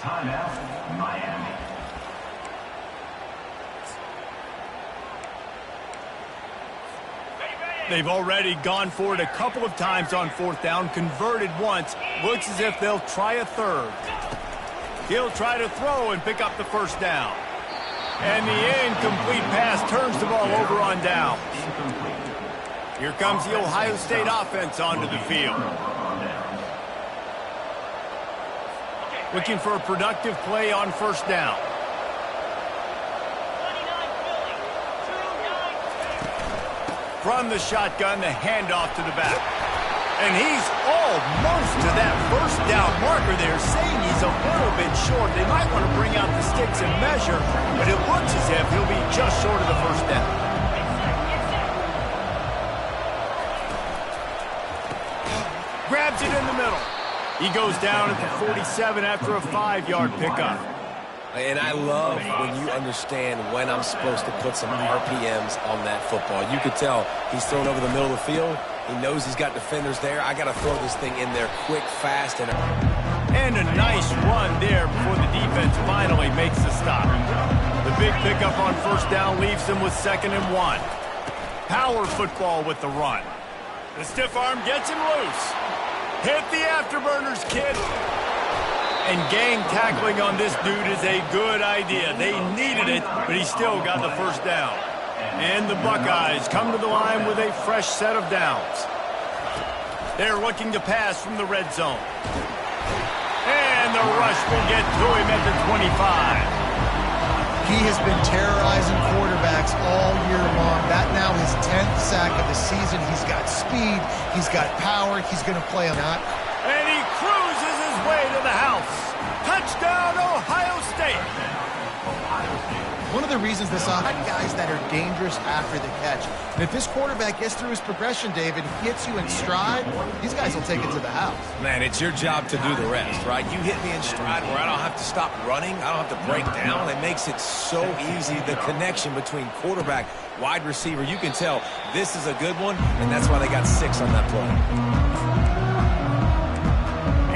Timeout, Miami. They've already gone for it a couple of times on fourth down, converted once. Looks as if they'll try a third. He'll try to throw and pick up the first down. And the incomplete pass turns the ball over on down. Here comes the Ohio State offense onto the field. Looking for a productive play on first down. From the shotgun, the handoff to the back. And he's almost to that first down marker there, saying he's a little bit short. They might want to bring out the sticks and measure, but it looks as if he'll be just short of the first down. Grabs it in the middle. He goes down at the 47 after a 5-yard pickup. And I love when you understand when I'm supposed to put some RPMs on that football. You could tell he's thrown over the middle of the field. He knows he's got defenders there. I got to throw this thing in there quick, fast, and a nice run there before the defense finally makes the stop. The big pickup on first down leaves them with 2nd and 1. Power football with the run. The stiff arm gets him loose. Hit the afterburners, kid. And gang tackling on this dude is a good idea. They needed it, but he still got the first down. And the Buckeyes come to the line with a fresh set of downs. They're looking to pass from the red zone. And the rush will get to him at the 25. He has been terrorizing quarterbacks all year long. That now his 10th sack of the season. He's got speed. He's got power. He's going to play on that. And he cruises his way to the house. Touchdown, Ohio State. One of the reasons this offense guys that are dangerous after the catch. And if this quarterback gets through his progression, David, hits you in stride, these guys will take it to the house. man, it's your job to do the rest, right? You hit me in stride where I don't have to stop running. I don't have to break down. It makes it so easy. The connection between quarterback, wide receiver, you can tell this is a good one, and that's why they got 6 on that play.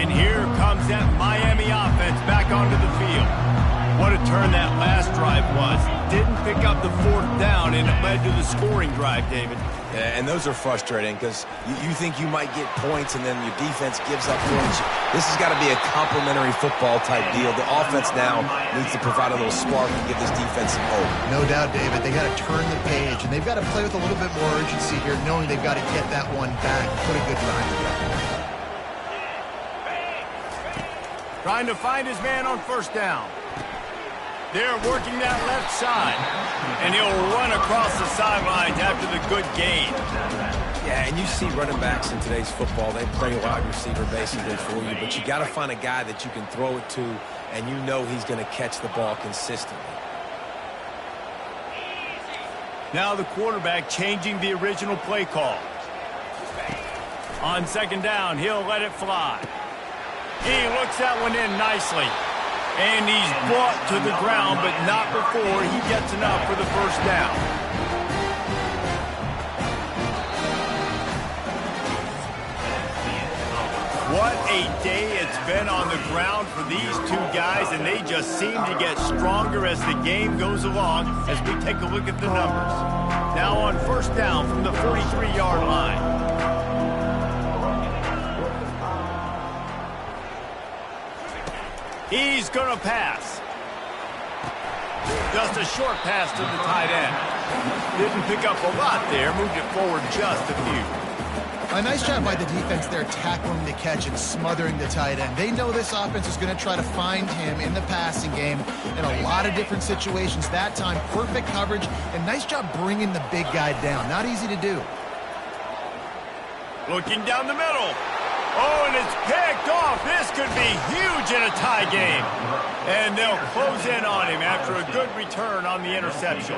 And here comes that Miami offense back onto the field. What a turn that last drive was. Didn't pick up the 4th down, and it led to the scoring drive, David. Yeah, and those are frustrating because you think you might get points and then your defense gives up points. This has got to be a complementary football type deal. The offense now needs to provide a little spark and give this defense some hope. No doubt, David. They got to turn the page, and they've got to play with a little bit more urgency here, knowing they've got to get that one back and put a good drive together. Trying to find his man on first down. They're working that left side. And he'll run across the sidelines after the good gain. Yeah, and you see running backs in today's football, they play wide receiver basically for you, but you got to find a guy that you can throw it to, and you know he's going to catch the ball consistently. Now the quarterback changing the original play call. On 2nd down, he'll let it fly. He looks that one in nicely. And he's brought to the ground, but not before he gets enough for the first down. What a day it's been on the ground for these two guys, and they just seem to get stronger as the game goes along as we take a look at the numbers. Now on first down from the 43-yard line. He's going to pass. Just a short pass to the tight end. Didn't pick up a lot there, moved it forward just a few. A nice job by the defense there tackling the catch and smothering the tight end. They know this offense is going to try to find him in the passing game in a lot of different situations. That time, perfect coverage, and nice job bringing the big guy down. Not easy to do. Looking down the middle. Oh, and it's picked off. This could be huge in a tie game. And they'll close in on him after a good return on the interception.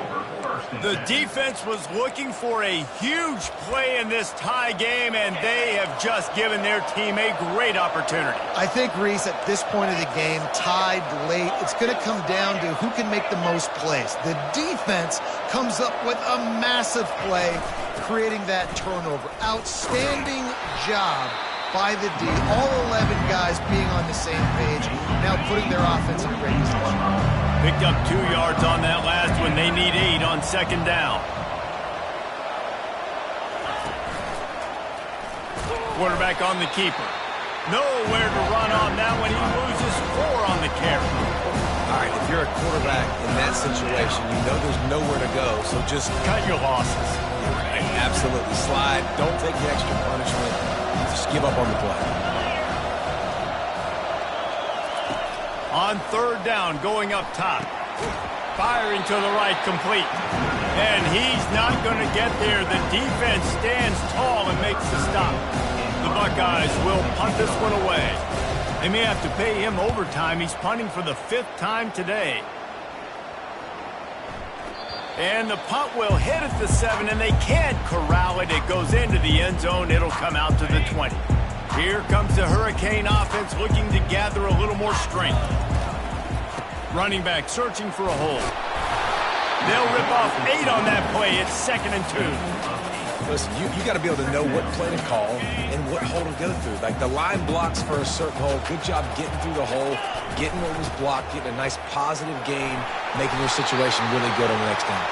The defense was looking for a huge play in this tie game, and they have just given their team a great opportunity. I think, Reese, at this point of the game, tied late, it's going to come down to who can make the most plays. The defense comes up with a massive play, creating that turnover. Outstanding job by the D, all 11 guys being on the same page, now putting their offense in a great position. Picked up 2 yards on that last one. They need 8 on second down. Quarterback on the keeper. Nowhere to run on that one. He loses 4 on the carry. All right, if you're a quarterback in that situation, you know there's nowhere to go, so just Cut your losses. right, absolutely slide. Don't take the extra punishment. Just give up on the play. On third down, going up top. Firing to the right, complete. And he's not going to get there. The defense stands tall and makes the stop. The Buckeyes will punt this one away. They may have to pay him overtime. He's punting for the 5th time today. And the punt will hit at the 7, and they can't corral it. It goes into the end zone. It'll come out to the 20. Here comes the Hurricane offense looking to gather a little more strength. Running back searching for a hole. They'll rip off 8 on that play. It's 2nd and 2. Listen, you got to be able to know what play to call and what hole to go through. Like the line blocks for a certain hole. Good job getting through the hole, getting what was blocked, getting a nice positive gain, making your situation really good on the next down.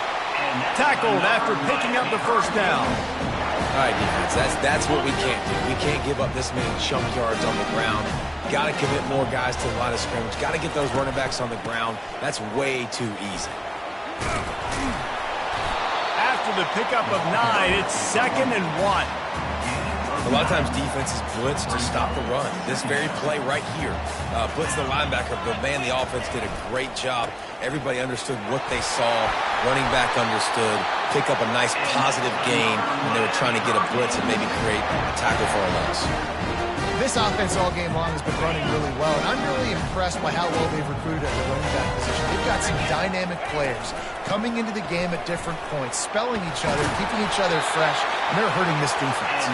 Tackled after picking up the 1st down. All right, defense, that's what we can't do. We can't give up this many chunk yards on the ground. Got to commit more guys to the line of scrimmage. Got to get those running backs on the ground. That's way too easy. After the pickup of 9, it's 2nd and 1. A lot of times defenses blitz to stop the run. This very play right here, blitz the linebacker, but man, the offense did a great job. Everybody understood what they saw. Running back understood. Pick up a nice positive gain when they were trying to get a blitz and maybe create a tackle for a loss. This offense all game long has been running really well, and I'm really impressed by how well they've recruited at the running back position. They've got some dynamic players coming into the game at different points, spelling each other, keeping each other fresh, and they're hurting this defense.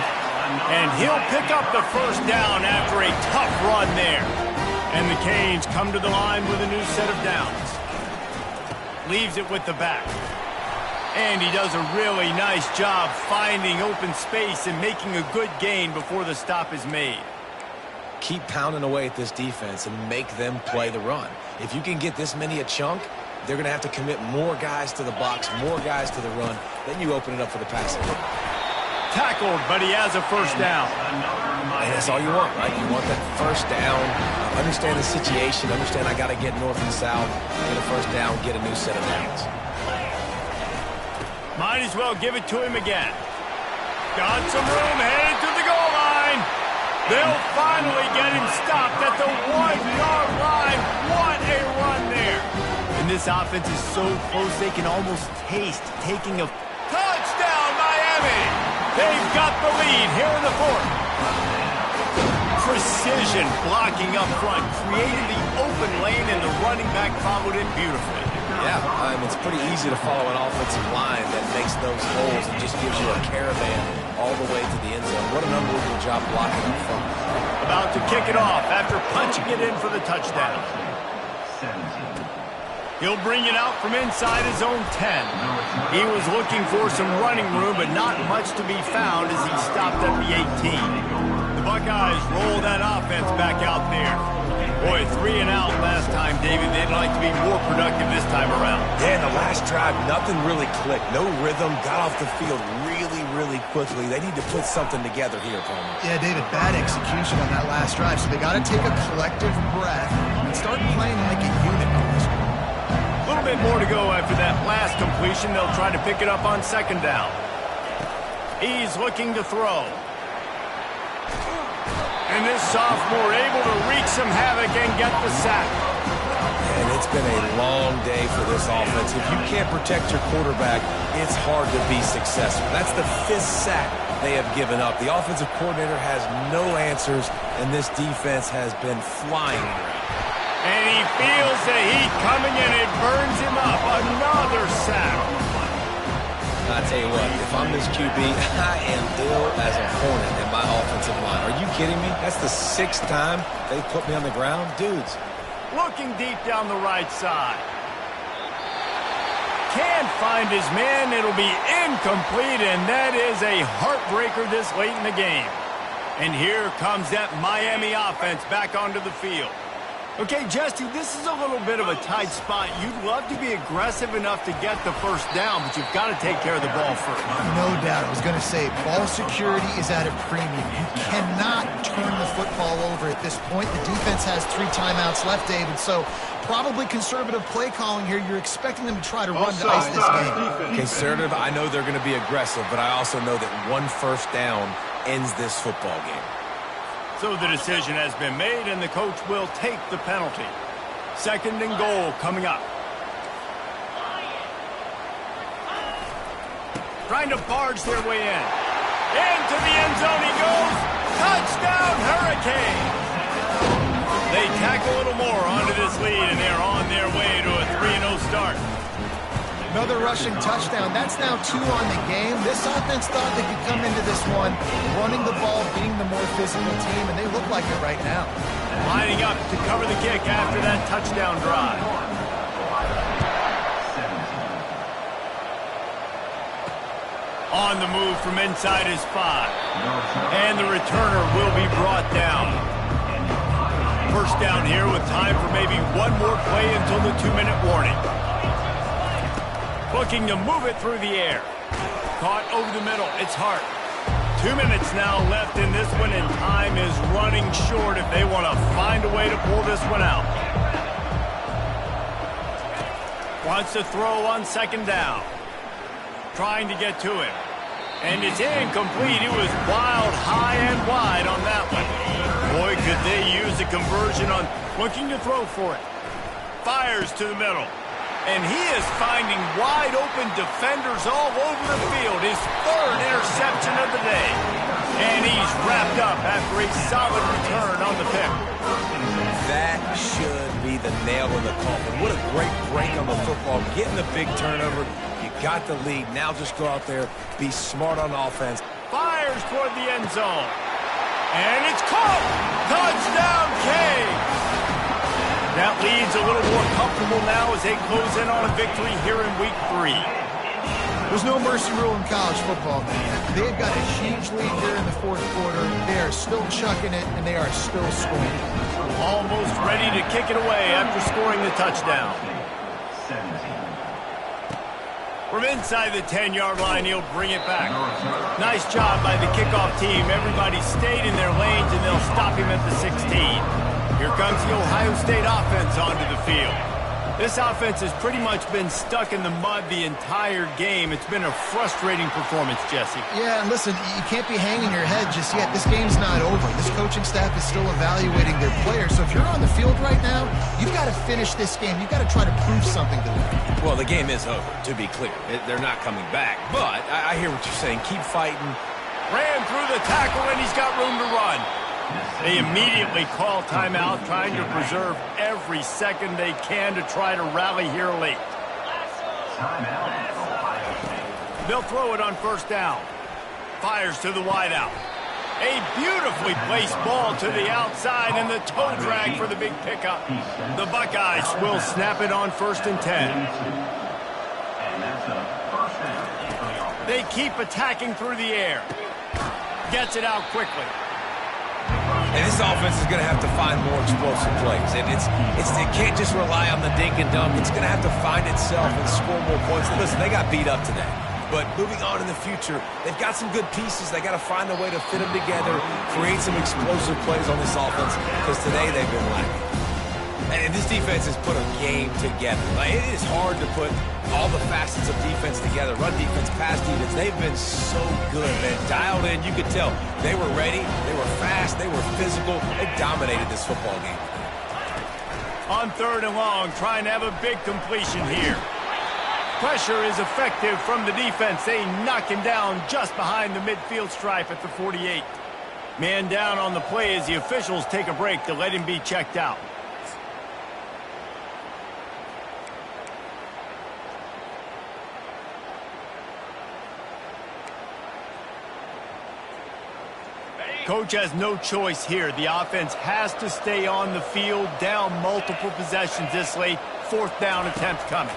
And he'll pick up the 1st down after a tough run there. And the Canes come to the line with a new set of downs. Leaves it with the back. And he does a really nice job finding open space and making a good gain before the stop is made. Keep pounding away at this defense and make them play the run. If you can get this many a chunk, they're going to have to commit more guys to the box, more guys to the run. Then you open it up for the passing. Tackled, but he has a 1st down. And that's all you want, right? You want that 1st down. Understand the situation. Understand I got to get north and south. Get a 1st down. Get a new set of downs. Might as well give it to him again. Got some room, headed to the goal line. They'll finally get him stopped at the 1-yard line. What a run there. And this offense is so close they can almost taste taking a touchdown, Miami. They've got the lead here in the 4th. Precision blocking up front, created the open lane, and the running back followed it beautifully. Yeah, it's pretty easy to follow an offensive line that makes those holes and just gives you a caravan all the way to the end zone. What an unbelievable job blocking up front. About to kick it off after punching it in for the touchdown. He'll bring it out from inside his own 10. He was looking for some running room, but not much to be found as he stopped at the 18. The Buckeyes roll that offense back out there. Boy, 3 and out last time, David. They'd like to be more productive this time around. Yeah, in the last drive, nothing really clicked. No rhythm. Got off the field really quickly. They need to put something together here, Palmer. Yeah, David, bad execution on that last drive, so they got to take a collective breath and start playing like a unit. A little bit more to go after that last completion. They'll try to pick it up on 2nd down. He's looking to throw. And this sophomore able to wreak some havoc and get the sack. And it's been a long day for this offense. If you can't protect your quarterback, it's hard to be successful. That's the 5th sack they have given up. The offensive coordinator has no answers, and this defense has been flying around. And he feels the heat coming, and it burns him up. Another sack. I tell you what, if I'm this QB, I am ill as a hornet in my offensive line. Are you kidding me? That's the 6th time they put me on the ground. Dudes. Looking deep down the right side. Can't find his man. It'll be incomplete, and that is a heartbreaker this late in the game. And here comes that Miami offense back onto the field. Okay, Jesse, this is a little bit of a tight spot. You'd love to be aggressive enough to get the first down, but you've got to take care of the ball first. No doubt. I was going to say, ball security is at a premium. You cannot turn the football over at this point. The defense has 3 timeouts left, David, so probably conservative play calling here. You're expecting them to try to run to ice this game. Conservative, I know they're going to be aggressive, but I also know that 1 first down ends this football game. So the decision has been made, and the coach will take the penalty. 2nd and goal coming up. Trying to barge their way in. Into the end zone he goes. Touchdown, Hurricane! They tack a little more onto this lead, and they're on their way to a 3-0 start. Another rushing touchdown. That's now 2 on the game. This offense thought they could come into this one running the ball, being the more physical team, and they look like it right now. Lining up to cover the kick after that touchdown drive. On the move from inside his 5. And the returner will be brought down. First down here with time for maybe one more play until the 2-minute warning. Looking to move it through the air. Caught over the middle. It's Hart. 2 minutes now left in this one, and time is running short if they want to find a way to pull this one out. Wants to throw on 2nd down. Trying to get to him. And it's incomplete. It was wild, high and wide on that one. Boy, could they use a conversion on looking to throw for it. Fires to the middle. And he is finding wide-open defenders all over the field. His 3rd interception of the day. And he's wrapped up after a solid return on the pick. That should be the nail in the coffin. What a great break on the football. Getting the big turnover. You got the lead. Now just go out there, be smart on offense. Fires toward the end zone. And it's caught. Touchdown, K. That lead's a little more comfortable now as they close in on a victory here in week 3. There's no mercy rule in college football, man. They've got a huge lead here in the 4th quarter. They are still chucking it, and they are still scoring. Almost ready to kick it away after scoring the touchdown. From inside the 10-yard line, he'll bring it back. Nice job by the kickoff team. Everybody stayed in their lanes, and they'll stop him at the 16. Here comes the Ohio State offense onto the field. This offense has pretty much been stuck in the mud the entire game. It's been a frustrating performance, Jesse. Yeah, and listen, you can't be hanging your head just yet. This game's not over. This coaching staff is still evaluating their players. So if you're on the field right now, you've got to finish this game. You've got to try to prove something to them. Well, the game is over, to be clear. They're not coming back. But I hear what you're saying. Keep fighting. Ran through the tackle, and he's got room to run. They immediately call timeout, trying to preserve every second they can to try to rally here late. They'll throw it on 1st down. Fires to the wideout. A beautifully placed ball to the outside, and the toe drag for the big pickup. The Buckeyes will snap it on 1st and 10. They keep attacking through the air. Gets it out quickly. And this offense is going to have to find more explosive plays. And it can't just rely on the dink and dunk. It's going to have to find itself and score more points. And listen, they got beat up today. But moving on in the future, they've got some good pieces. They got to find a way to fit them together, create some explosive plays on this offense, because today they've been lacking. And this defense has put a game together. Like, it is hard to put all the facets of defense together. Run defense, pass defense. They've been so good, man. Dialed in. You could tell they were ready. They were fast. They were physical. They dominated this football game. On 3rd and long, trying to have a big completion here. Pressure is effective from the defense. They knock him down just behind the midfield stripe at the 48. Man down on the play as the officials take a break to let him be checked out. Coach has no choice here. The offense has to stay on the field, down multiple possessions this late. 4th down attempt coming.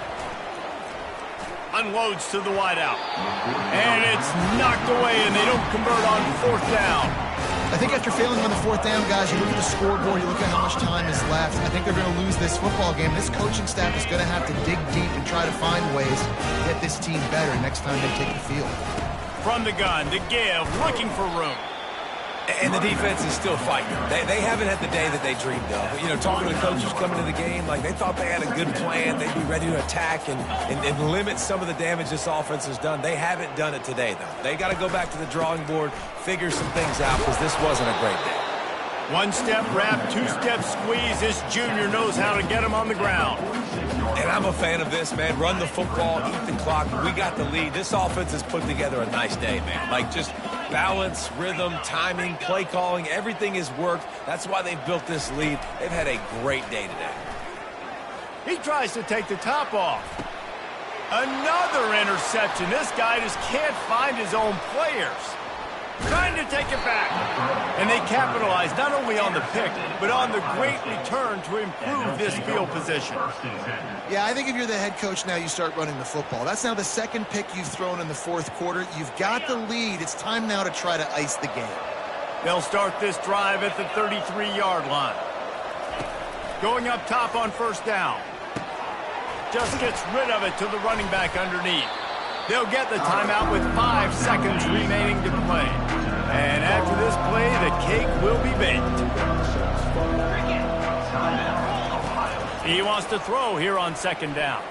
Unloads to the wideout. And it's knocked away, and they don't convert on 4th down. I think after failing on the fourth down, guys, you look at the scoreboard, you look at how much time is left. I think they're going to lose this football game. This coaching staff is going to have to dig deep and try to find ways to get this team better next time they take the field. From the gun to give, looking for room. And the defense is still fighting. They haven't had the day that they dreamed of. You know, talking to the coaches coming to the game, like they thought they had a good plan. They'd be ready to attack and limit some of the damage this offense has done. They haven't done it today, though. They got to go back to the drawing board, figure some things out, because this wasn't a great day. One-step wrap, two-step squeeze. This junior knows how to get him on the ground. And I'm a fan of this, man. Run the football, eat the clock. We got the lead. This offense has put together a nice day, man. Like, just balance, rhythm, timing, play calling, everything has worked. That's why they've built this lead. They've had a great day today. He tries to take the top off. Another interception. This guy just can't find his own players. Trying to take it back. And they capitalize not only on the pick, but on the great return to improve this field position. Yeah, I think if you're the head coach now, you start running the football. That's now the second pick you've thrown in the fourth quarter. You've got the lead. It's time now to try to ice the game. They'll start this drive at the 33-yard line. Going up top on first down. Just gets rid of it to the running back underneath. They'll get the timeout with 5 seconds remaining to play. And after this play, the cake will be baked. He wants to throw here on second down.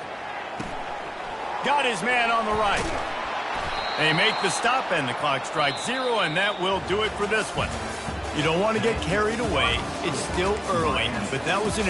Got his man on the right. They make the stop, and the clock strikes 0, and that will do it for this one. You don't want to get carried away. It's still early, but that was an